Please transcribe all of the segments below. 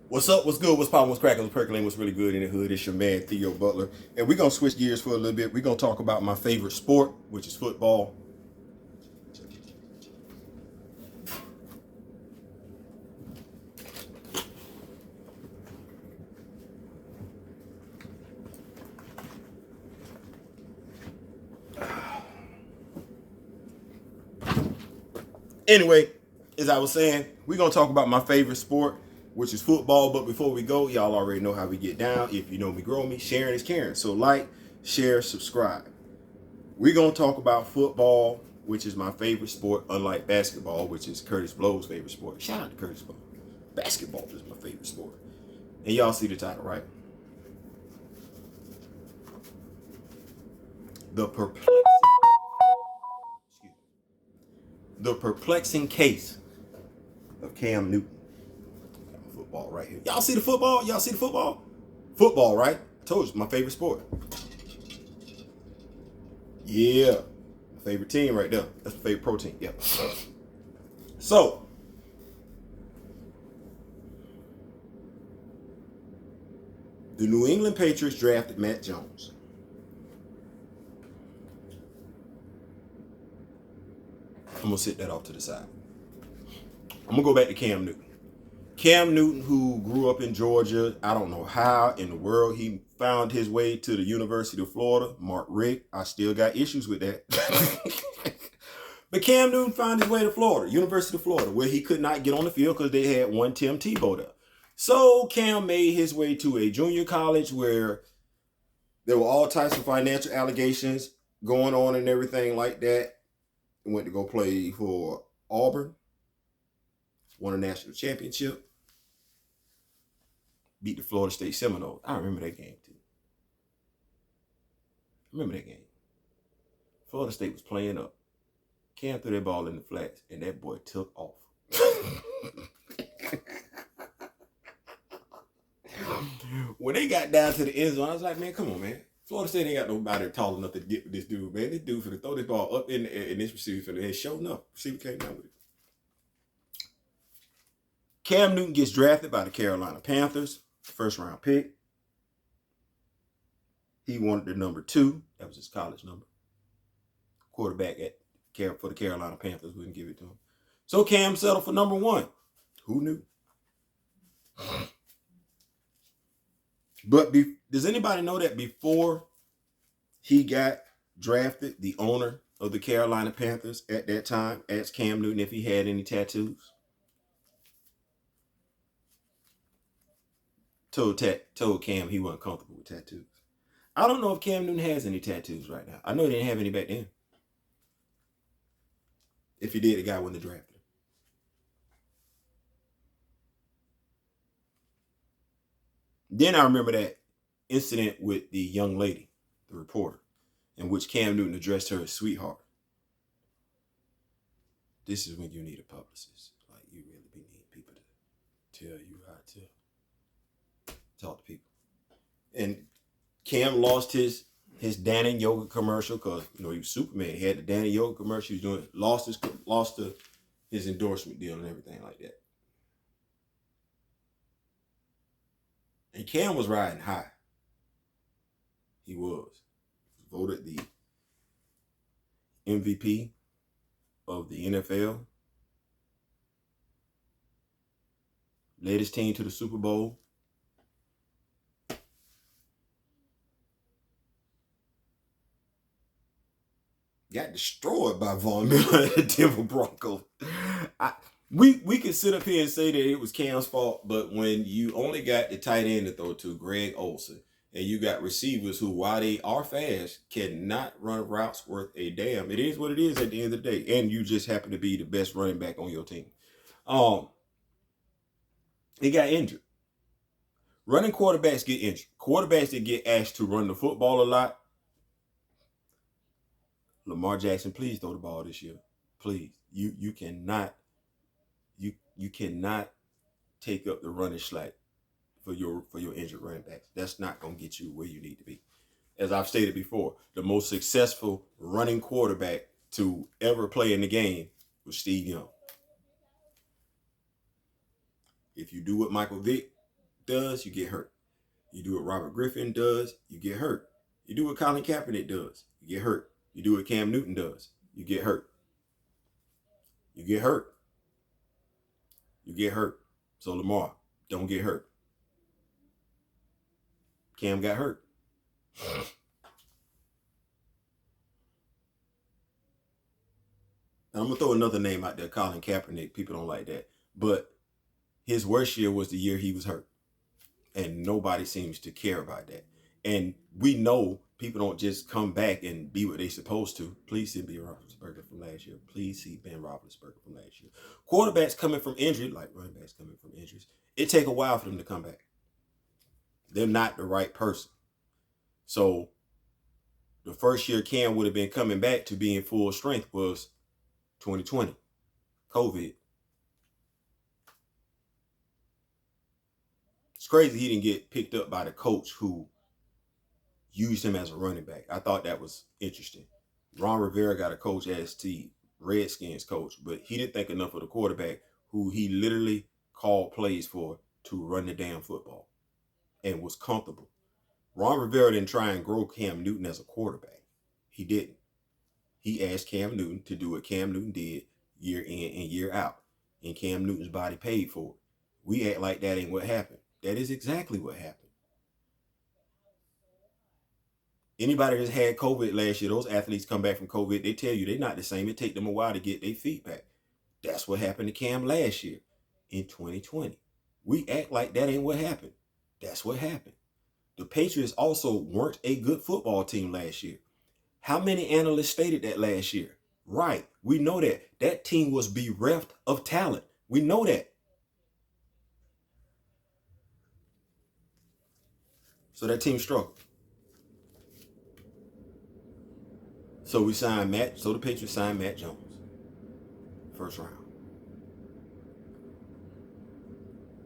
What's up? What's good? What's poppin'? What's cracking? What's percolating? What's really good in the hood? It's your man Theo Butler, and we're gonna switch gears for a little bit. We're gonna talk about my favorite sport, which is football. Anyway, as I was saying, we're gonna talk about my favorite sport, which is football. But before we go, y'all already know how we get down. If you know me, grow me. Sharing is caring. So like, share, subscribe. We're gonna talk about football, which is my favorite sport, unlike basketball, which is Curtis Blow's favorite sport. Shout out to Curtis Blow. Basketball is my favorite sport. And y'all see the title, right? The perplexing, the perplexing case of Cam Newton. Football right here. Y'all see the football? Y'all see the football? Football, right? I told you, my favorite sport. Yeah, my favorite team right there. That's my favorite protein. Yep. So, the New England Patriots drafted Matt Jones. I'm gonna sit that off to the side. I'm gonna go back to Cam Newton. Cam Newton, who grew up in Georgia, I don't know how in the world he found his way to the University of Florida. Mark Rick, I still got issues with that. But Cam Newton found his way to Florida, University of Florida, where he could not get on the field because they had one Tim Tebow there. So Cam made his way to a junior college where there were all types of financial allegations going on and everything like that. He went to go play for Auburn, won a national championship, beat the Florida State Seminoles. I remember that game too. Remember that game. Florida State was playing up. Cam threw that ball in the flats, and that boy took off. When they got down to the end zone, I was like, man, come on, man. Florida State ain't got nobody tall enough to get with this dude, man. This dude finna throw this ball up in the air, and this receiver finna hit. Sure enough, receiver came down with it. Cam Newton gets drafted by the Carolina Panthers, first round pick. He wanted the number 2. That was his college number. Quarterback for the Carolina Panthers wouldn't give it to him. So Cam settled for number 1. Who knew? But does anybody know that before he got drafted, the owner of the Carolina Panthers at that time asked Cam Newton if he had any tattoos? Told Cam he wasn't comfortable with tattoos. I don't know if Cam Newton has any tattoos right now. I know he didn't have any back then. If he did, the guy wouldn't have drafted him. Then I remember that incident with the young lady, the reporter, in which Cam Newton addressed her as sweetheart. This is when you need a publicist. Like, you really need people to tell you how to talk to people. And Cam lost his Danny Yoga commercial because he was Superman. He had the Danny Yoga commercial. He was doing lost his endorsement deal and everything like that. And Cam was riding high. He was voted the MVP of the NFL. Led his team to the Super Bowl. Got destroyed by Von Miller and the Denver Broncos. We could sit up here and say that it was Cam's fault, but when you only got the tight end to throw to, Greg Olsen, and you got receivers who, while they are fast, cannot run routes worth a damn. It is what it is at the end of the day, and you just happen to be the best running back on your team. He got injured. Running quarterbacks get injured. Quarterbacks that get asked to run the football a lot. Lamar Jackson, please throw the ball this year. Please. You cannot take up the running slack for your injured running backs. That's not going to get you where you need to be. As I've stated before, the most successful running quarterback to ever play in the game was Steve Young. If you do what Michael Vick does, you get hurt. You do what Robert Griffin does, you get hurt. You do what Colin Kaepernick does, you get hurt. You do what Cam Newton does, you get hurt. You get hurt. You get hurt. So Lamar, don't get hurt. Cam got hurt. And I'm going to throw another name out there, Colin Kaepernick. People don't like that. But his worst year was the year he was hurt. And nobody seems to care about that. And we know people don't just come back and be what they're supposed to. Please see Ben Roethlisberger from last year. Please see Ben Roethlisberger from last year. Quarterbacks coming from injury, like running backs coming from injuries, it take a while for them to come back. They're not the right person. So the first year Cam would have been coming back to being full strength was 2020, COVID. It's crazy he didn't get picked up by the coach who used him as a running back. I thought that was interesting. Ron Rivera got a coach as the Redskins coach, but he didn't think enough of the quarterback who he literally called plays for to run the damn football and was comfortable. Ron Rivera didn't try and grow Cam Newton as a quarterback. He didn't. He asked Cam Newton to do what Cam Newton did year in and year out. And Cam Newton's body paid for it. We act like that ain't what happened. That is exactly what happened. Anybody that's had COVID last year, those athletes come back from COVID, they tell you they're not the same. It take them a while to get their feet back. That's what happened to Cam last year in 2020. We act like that ain't what happened. That's what happened. The Patriots also weren't a good football team last year. How many analysts stated that last year? Right. We know that. That team was bereft of talent. We know that. So that team struggled. So the Patriots signed Matt Jones. First round.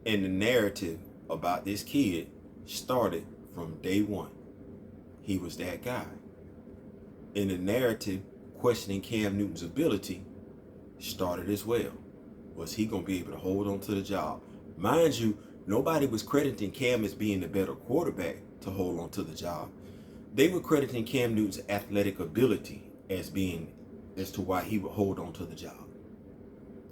And the narrative about this kid started from day one. He was that guy. And the narrative questioning Cam Newton's ability started as well. Was he going to be able to hold on to the job? Mind you, nobody was crediting Cam as being the better quarterback to hold on to the job. They were crediting Cam Newton's athletic ability as to why he would hold on to the job.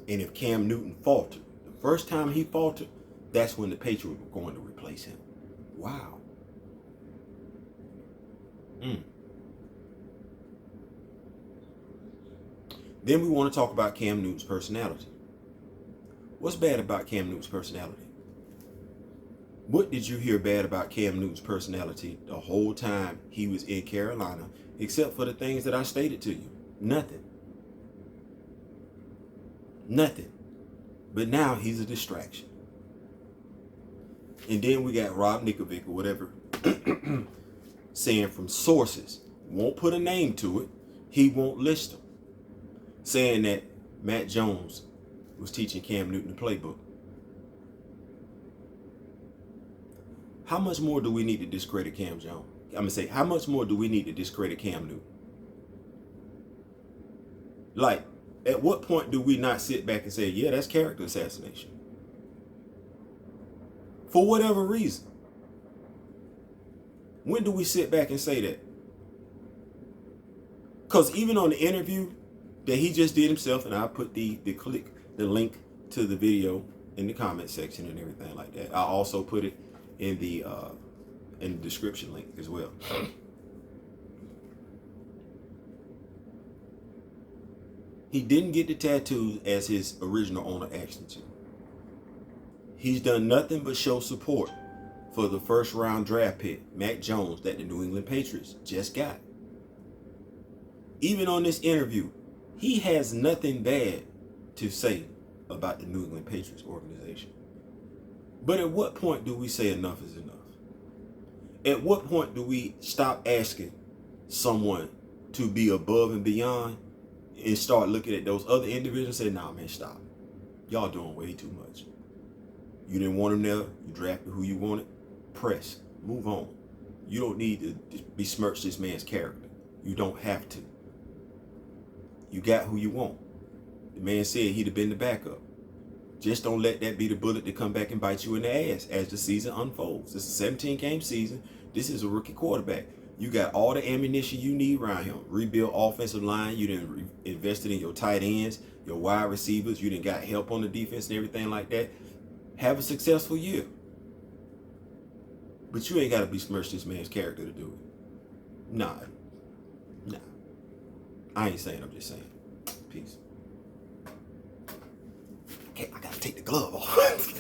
And if Cam Newton faltered, the first time he faltered, that's when the Patriots were going to replace him. Wow. Then we want to talk about Cam Newton's personality. What's bad about Cam Newton's personality? What did you hear bad about Cam Newton's personality the whole time he was in Carolina, except for the things that I stated to you? Nothing. Nothing. But now he's a distraction. And then we got Rob Nikovic or whatever saying from sources, won't put a name to it, he won't list them, saying that Matt Jones was teaching Cam Newton the playbook. How much more do we need to discredit Cam Jones? I'm going to say, how much more do we need to discredit Cam Newton? Like, at what point do we not sit back and say, yeah, that's character assassination? For whatever reason. When do we sit back and say that? Because even on the interview that he just did himself, and I'll put the link to the video in the comment section and everything like that. I'll also put it in the description link as well. He didn't get the tattoos as his original owner asked him to. He's done nothing but show support for the first round draft pick, Mac Jones, that the New England Patriots just got. Even on this interview, he has nothing bad to say about the New England Patriots organization. But at what point do we say enough is enough? At what point do we stop asking someone to be above and beyond and start looking at those other individuals and say, nah, man, stop. Y'all doing way too much. You didn't want him there. You drafted who you wanted. Press. Move on. You don't need to besmirch this man's character. You don't have to. You got who you want. The man said he'd have been the backup. Just don't let that be the bullet to come back and bite you in the ass as the season unfolds. It's a 17-game season. This is a rookie quarterback. You got all the ammunition you need around him. Rebuild offensive line. You didn't invested in your tight ends, your wide receivers. You didn't got help on the defense and everything like that. Have a successful year. But you ain't got to besmirch this man's character to do it. Nah. I ain't saying, I'm just saying. Peace. Okay, I got to take the glove off.